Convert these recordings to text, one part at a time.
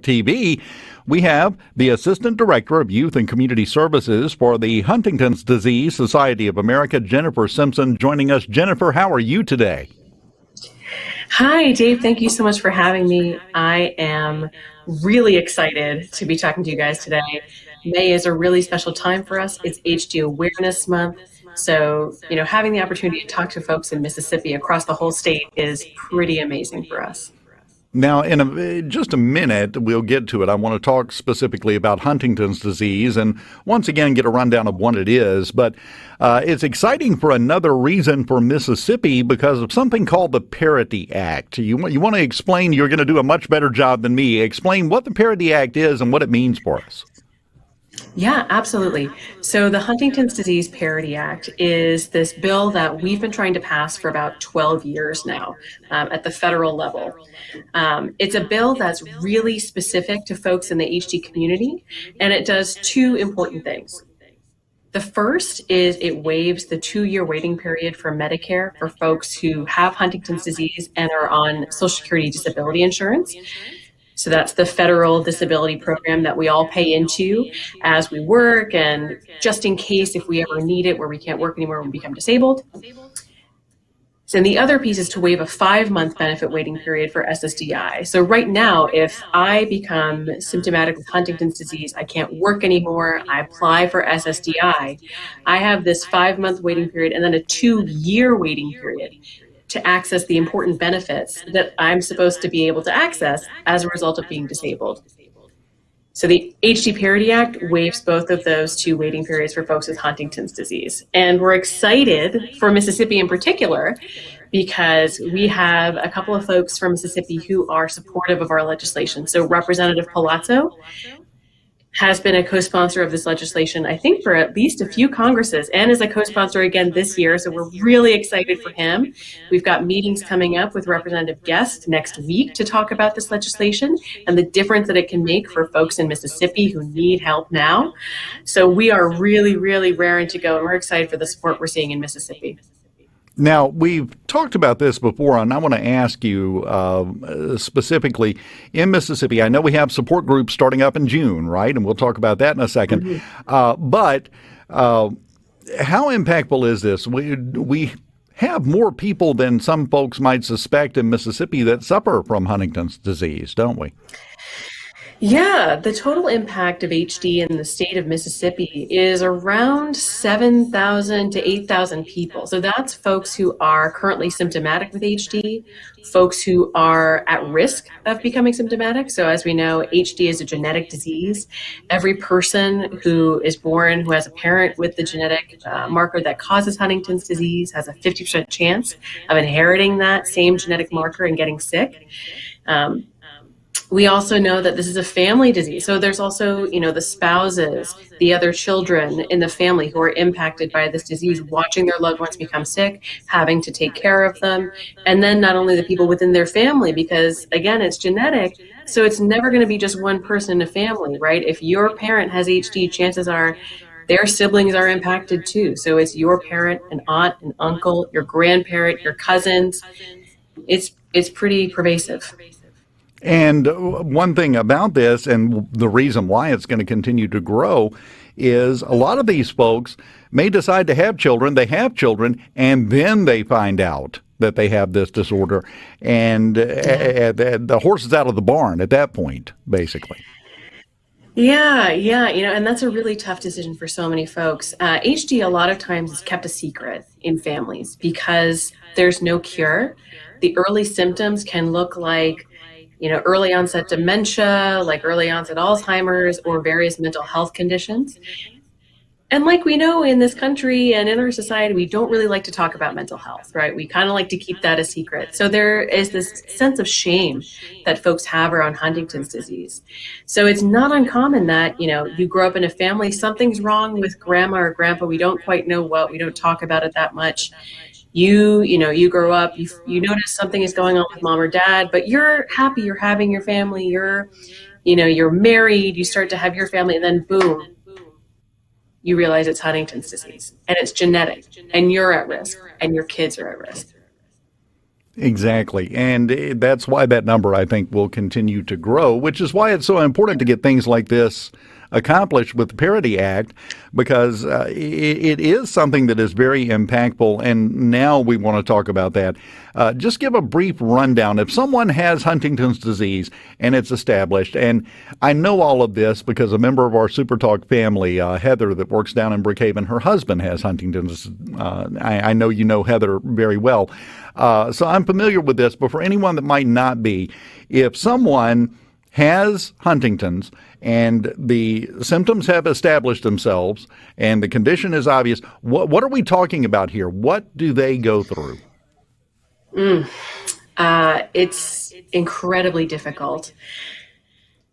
TV. We have the Assistant Director of Youth and Community Services for the Huntington's Disease Society of America, Jennifer Simpson, joining us. Jennifer, how are you today? Hi, Dave. Thank you so much for having me. I am really excited to be talking to you guys today. May is a really special time for us. It's HD Awareness Month. So, having the opportunity to talk to folks in Mississippi across the whole state is pretty amazing for us. Now, in just a minute, we'll get to it. I want to talk specifically about Huntington's disease and once again get a rundown of what it is. But it's exciting for another reason for Mississippi because of something called the Parity Act. You want to explain? You're going to do a much better job than me. Explain what the Parity Act is and what it means for us. Yeah, absolutely. So the Huntington's Disease Parity Act is this bill that we've been trying to pass for about 12 years now at the federal level. It's a bill that's really specific to folks in the HD community, and it does two important things. The first is it waives the 2-year waiting period for Medicare for folks who have Huntington's disease and are on Social Security disability insurance. So that's the federal disability program that we all pay into as we work and just in case if we ever need it where we can't work anymore when we become disabled. So the other piece is to waive a 5-month benefit waiting period for SSDI. So right now, if I become symptomatic with Huntington's disease, I can't work anymore, I apply for SSDI, I have this 5-month waiting period and then a 2-year waiting period to access the important benefits that I'm supposed to be able to access as a result of being disabled. So the HD Parity Act waives both of those 2 waiting periods for folks with Huntington's disease. And we're excited for Mississippi in particular because we have a couple of folks from Mississippi who are supportive of our legislation. So Representative Palazzo has been a co-sponsor of this legislation, I think, for at least a few Congresses, and is a co-sponsor again this year, so we're really excited for him. We've got meetings coming up with Representative Guest next week to talk about this legislation and the difference that it can make for folks in Mississippi who need help now. So we are really, really raring to go, and we're excited for the support we're seeing in Mississippi. Now, we've talked about this before, and I want to ask you specifically in Mississippi. I know we have support groups starting up in June, right? And we'll talk about that in a second. Mm-hmm. But how impactful is this? We have more people than some folks might suspect in Mississippi that suffer from Huntington's disease, don't we? Yeah, the total impact of HD in the state of Mississippi is around 7,000 to 8,000 people. So that's folks who are currently symptomatic with HD, folks who are at risk of becoming symptomatic. So as we know, HD is a genetic disease. Every person who is born who has a parent with the genetic marker that causes Huntington's disease has a 50% chance of inheriting that same genetic marker and getting sick. We also know that this is a family disease. So there's also, the spouses, the other children in the family who are impacted by this disease, watching their loved ones become sick, having to take care of them. And then not only the people within their family, because again, it's genetic. So it's never going to be just one person in a family, right? If your parent has HD, chances are their siblings are impacted too. So it's your parent, an aunt, an uncle, your grandparent, your cousins. It's pretty pervasive. And one thing about this, and the reason why it's going to continue to grow, is a lot of these folks may decide to have children. They have children, and then they find out that they have this disorder. And the horse is out of the barn at that point, basically. Yeah, and that's a really tough decision for so many folks. HD a lot of times is kept a secret in families because there's no cure. The early symptoms can look like early onset dementia, like early onset Alzheimer's, or various mental health conditions. And like we know in this country and in our society, we don't really like to talk about mental health, right? We kind of like to keep that a secret. So there is this sense of shame that folks have around Huntington's disease. So it's not uncommon that, you grow up in a family, something's wrong with grandma or grandpa, we don't quite know what, we don't talk about it that much. You grow up, you notice something is going on with mom or dad, but you're happy, you're having your family, you're married, you start to have your family, and then boom, you realize it's Huntington's disease and it's genetic and you're at risk and your kids are at risk. Exactly. And that's why that number, I think, will continue to grow, which is why it's so important to get things like this accomplished with the Parity Act, because it is something that is very impactful. And now we want to talk about that. Just give a brief rundown. If someone has Huntington's disease and it's established, and I know all of this because a member of our SuperTalk family, Heather, that works down in Brookhaven, her husband has Huntington's. I know you know Heather very well. So I'm familiar with this, but for anyone that might not be, if someone has Huntington's and the symptoms have established themselves and the condition is obvious, what are we talking about here? What do they go through? It's incredibly difficult.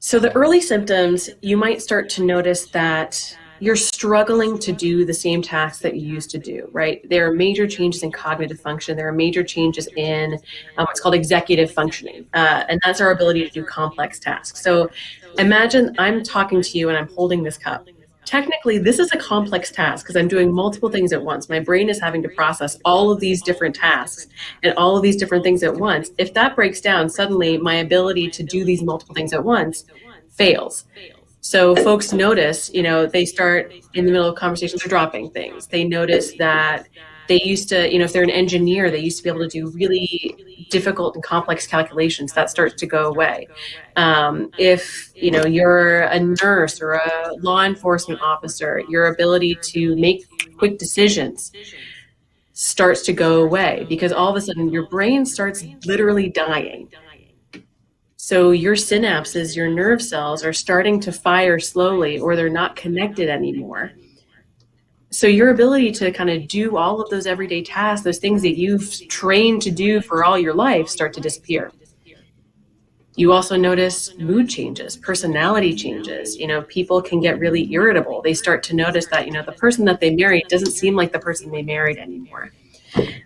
So the early symptoms, you might start to notice that you're struggling to do the same tasks that you used to do, right? There are major changes in cognitive function. There are major changes in what's called executive functioning, and that's our ability to do complex tasks. So imagine I'm talking to you and I'm holding this cup. Technically, this is a complex task because I'm doing multiple things at once. My brain is having to process all of these different tasks and all of these different things at once. If that breaks down, suddenly my ability to do these multiple things at once fails. So folks notice, they start in the middle of conversations, they're dropping things. They notice that they used to, if they're an engineer, they used to be able to do really difficult and complex calculations. That starts to go away. If, you're a nurse or a law enforcement officer, your ability to make quick decisions starts to go away because all of a sudden your brain starts literally dying. So your synapses, your nerve cells are starting to fire slowly or they're not connected anymore. So your ability to kind of do all of those everyday tasks, those things that you've trained to do for all your life start to disappear. You also notice mood changes, personality changes. People can get really irritable. They start to notice that, the person that they married doesn't seem like the person they married anymore.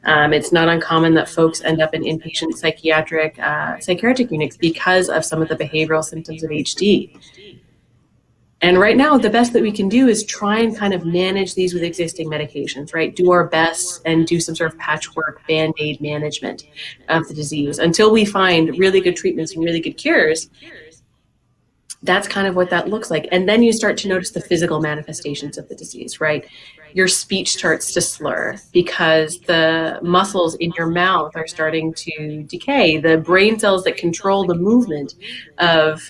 It's not uncommon that folks end up in inpatient psychiatric units because of some of the behavioral symptoms of HD. And right now, the best that we can do is try and kind of manage these with existing medications, right? Do our best and do some sort of patchwork Band-Aid management of the disease until we find really good treatments and really good cures. That's kind of what that looks like. And then you start to notice the physical manifestations of the disease, right? Your speech starts to slur because the muscles in your mouth are starting to decay. The brain cells that control the movement of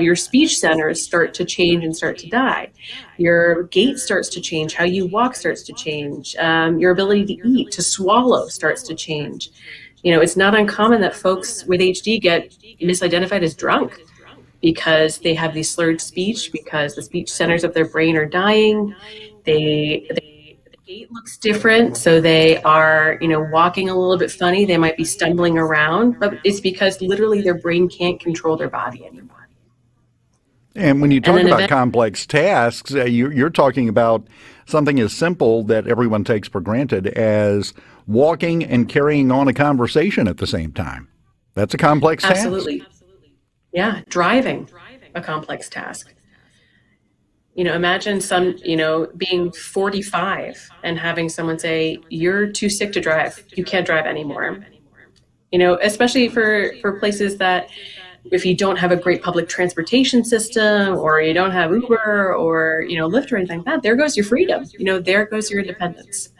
your speech centers start to change and start to die. Your gait starts to change. How you walk starts to change. Your ability to eat, to swallow starts to change. It's not uncommon that folks with HD get misidentified as drunk because they have these slurred speech, because the speech centers of their brain are dying. The gait looks different, so they are, walking a little bit funny. They might be stumbling around, but it's because literally their brain can't control their body anymore. And when you talk about complex tasks, you're talking about something as simple that everyone takes for granted as walking and carrying on a conversation at the same time. That's a complex task. Absolutely. Yeah, driving, a complex task. Imagine being 45 and having someone say, you're too sick to drive. You can't drive anymore. Especially for places that if you don't have a great public transportation system or you don't have Uber or, Lyft or anything like that, there goes your freedom. There goes your independence.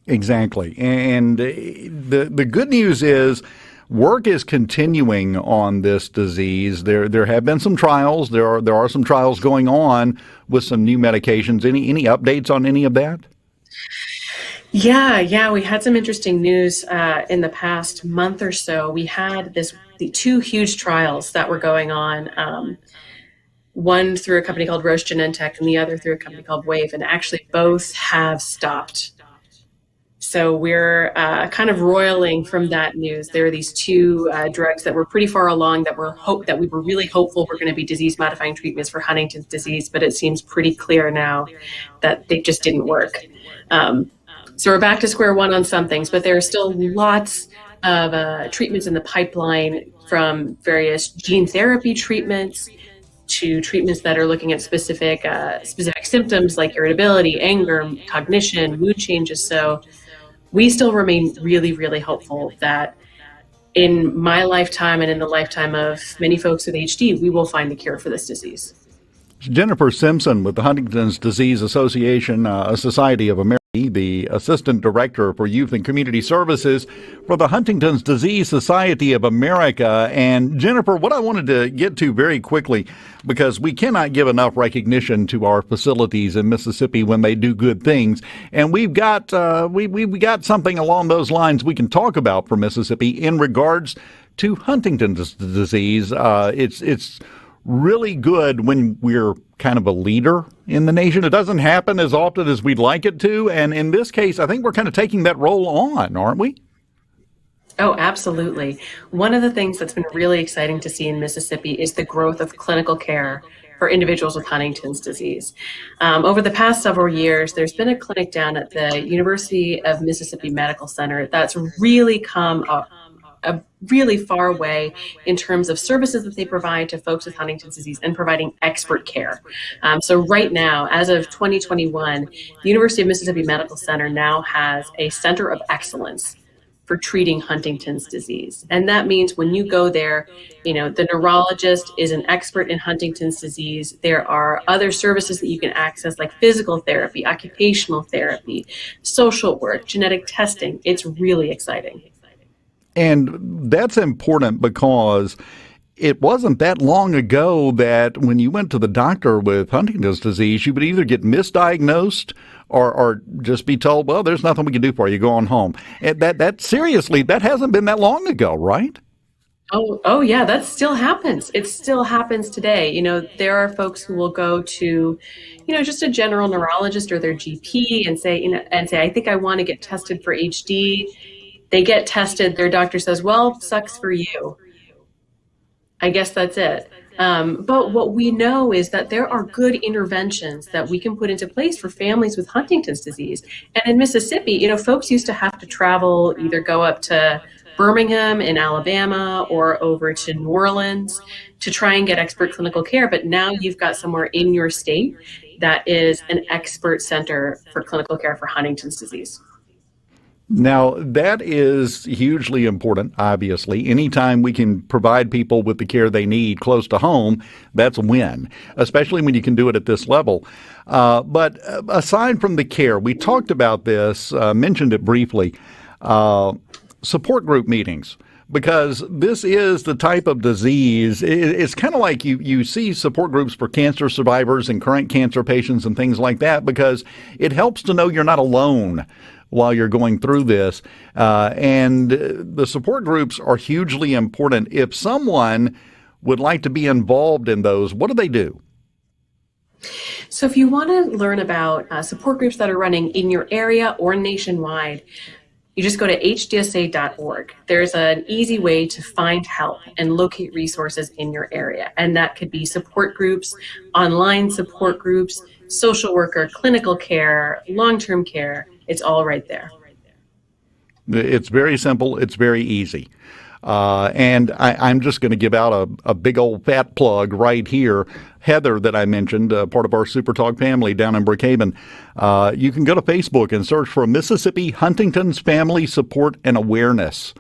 Exactly. And the good news is work is continuing on this disease. There have been some trials. There are some trials going on with some new medications. Any updates on any of that? Yeah. We had some interesting news in the past month or so. We had the two huge trials that were going on. One through a company called Roche Genentech and the other through a company called Wave, and actually both have stopped. So we're kind of roiling from that news. There are these two drugs that were pretty far along that we were really hopeful were going to be disease-modifying treatments for Huntington's disease, but it seems pretty clear now that they just didn't work. So we're back to square one on some things, but there are still lots of treatments in the pipeline, from various gene therapy treatments to treatments that are looking at specific symptoms like irritability, anger, cognition, mood changes. So we still remain really, really hopeful that in my lifetime and in the lifetime of many folks with HD, we will find a cure for this disease. Jennifer Simpson with the Huntington's Disease Association, Society of America, the Assistant Director for Youth and Community Services for the Huntington's Disease Society of America. And Jennifer, what I wanted to get to very quickly, because we cannot give enough recognition to our facilities in Mississippi when they do good things, and we've got we got something along those lines we can talk about for Mississippi in regards to Huntington's disease. It's really good when we're kind of a leader in the nation. It doesn't happen as often as we'd like it to. And in this case, I think we're kind of taking that role on, aren't we? Oh, absolutely. One of the things that's been really exciting to see in Mississippi is the growth of clinical care for individuals with Huntington's disease. Over the past several years, there's been a clinic down at the University of Mississippi Medical Center that's really come a really far way in terms of services that they provide to folks with Huntington's disease and providing expert care. So right now, as of 2021, the University of Mississippi Medical Center now has a center of excellence for treating Huntington's disease. And that means when you go there, the neurologist is an expert in Huntington's disease. There are other services that you can access like physical therapy, occupational therapy, social work, genetic testing. It's really exciting. And that's important because it wasn't that long ago that when you went to the doctor with Huntington's disease, you would either get misdiagnosed or just be told, well, there's nothing we can do for you, go on home. And that seriously, that hasn't been that long ago, right? Oh yeah, that still happens. It still happens today. There are folks who will go to, just a general neurologist or their GP and say, I think I want to get tested for HD. They get tested, their doctor says, well, sucks for you. I guess that's it. But what we know is that there are good interventions that we can put into place for families with Huntington's disease. And in Mississippi, folks used to have to travel, either go up to Birmingham in Alabama or over to New Orleans to try and get expert clinical care. But now you've got somewhere in your state that is an expert center for clinical care for Huntington's disease. Now, that is hugely important, obviously. Anytime we can provide people with the care they need close to home, that's a win, especially when you can do it at this level. But aside from the care, we talked about this, mentioned it briefly, support group meetings. Because this is the type of disease, it's kind of like you see support groups for cancer survivors and current cancer patients and things like that, because it helps to know you're not alone while you're going through this. And the support groups are hugely important. If someone would like to be involved in those, what do they do? So if you want to learn about support groups that are running in your area or nationwide, you just go to hdsa.org. There's an easy way to find help and locate resources in your area. And that could be support groups, online support groups, social worker, clinical care, long-term care. It's all right there. It's very simple. It's very easy. And I'm just going to give out a big old fat plug right here. Heather, that I mentioned, part of our SuperTalk family down in Brookhaven, you can go to Facebook and search for Mississippi Huntington's Family Support and Awareness.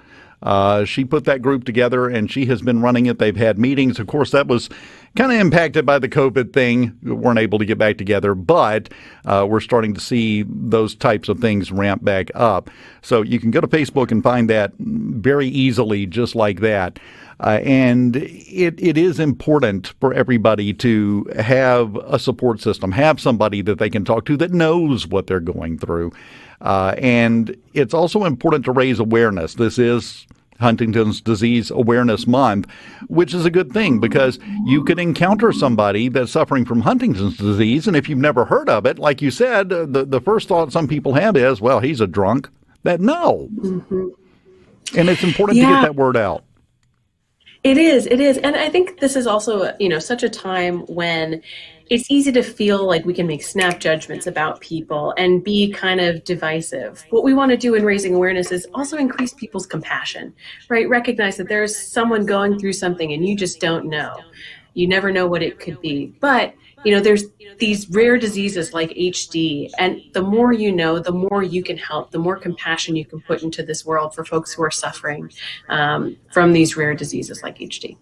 She put that group together, and she has been running it. They've had meetings. Of course, that was kind of impacted by the COVID thing. We weren't able to get back together, but we're starting to see those types of things ramp back up. So you can go to Facebook and find that very easily, just like that. And it is important for everybody to have a support system, have somebody that they can talk to that knows what they're going through. And it's also important to raise awareness. This is Huntington's Disease Awareness Month, which is a good thing because you could encounter somebody that's suffering from Huntington's disease, and if you've never heard of it, like you said, the first thought some people have is, well, he's a drunk. No. Mm-hmm. And it's important to get that word out. It is. And I think this is also, such a time when it's easy to feel like we can make snap judgments about people and be kind of divisive. What we want to do in raising awareness is also increase people's compassion, right? Recognize that there's someone going through something and you just don't know. You never know what it could be. But, there's these rare diseases like HD, and the more you know, the more you can help, the more compassion you can put into this world for folks who are suffering from these rare diseases like HD.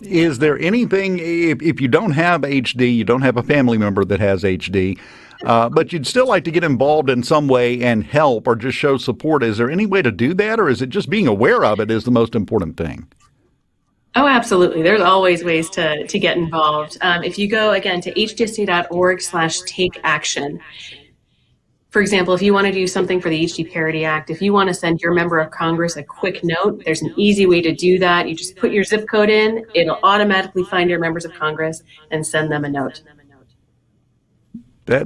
Is there anything, if you don't have HD, you don't have a family member that has HD, but you'd still like to get involved in some way and help or just show support, is there any way to do that, or is it just being aware of it is the most important thing? Oh, absolutely. There's always ways to get involved. If you go, again, to hdsa.org/take action. For example, if you want to do something for the HD Parity Act, if you want to send your member of Congress a quick note, there's an easy way to do that. You just put your zip code in, it'll automatically find your members of Congress and send them a note.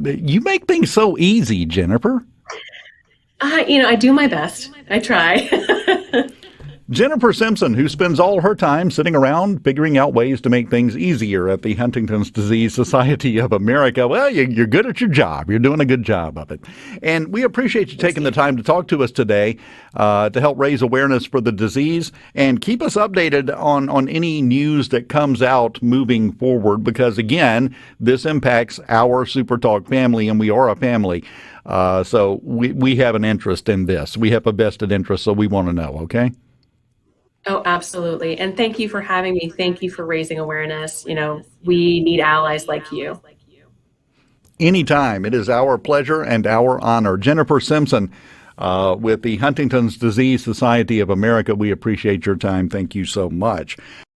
You make things so easy, Jennifer. I do my best. I try. Jennifer Simpson, who spends all her time sitting around figuring out ways to make things easier at the Huntington's Disease Society of America. Well, you're good at your job. You're doing a good job of it. And we appreciate you taking the time to talk to us today to help raise awareness for the disease and keep us updated on any news that comes out moving forward, because, again, this impacts our SuperTalk family, and we are a family. So we have an interest in this. We have a vested interest, so we want to know, okay? Oh, absolutely. And thank you for having me. Thank you for raising awareness. We need allies like you. Anytime. It is our pleasure and our honor. Jennifer Simpson with the Huntington's Disease Society of America, we appreciate your time. Thank you so much.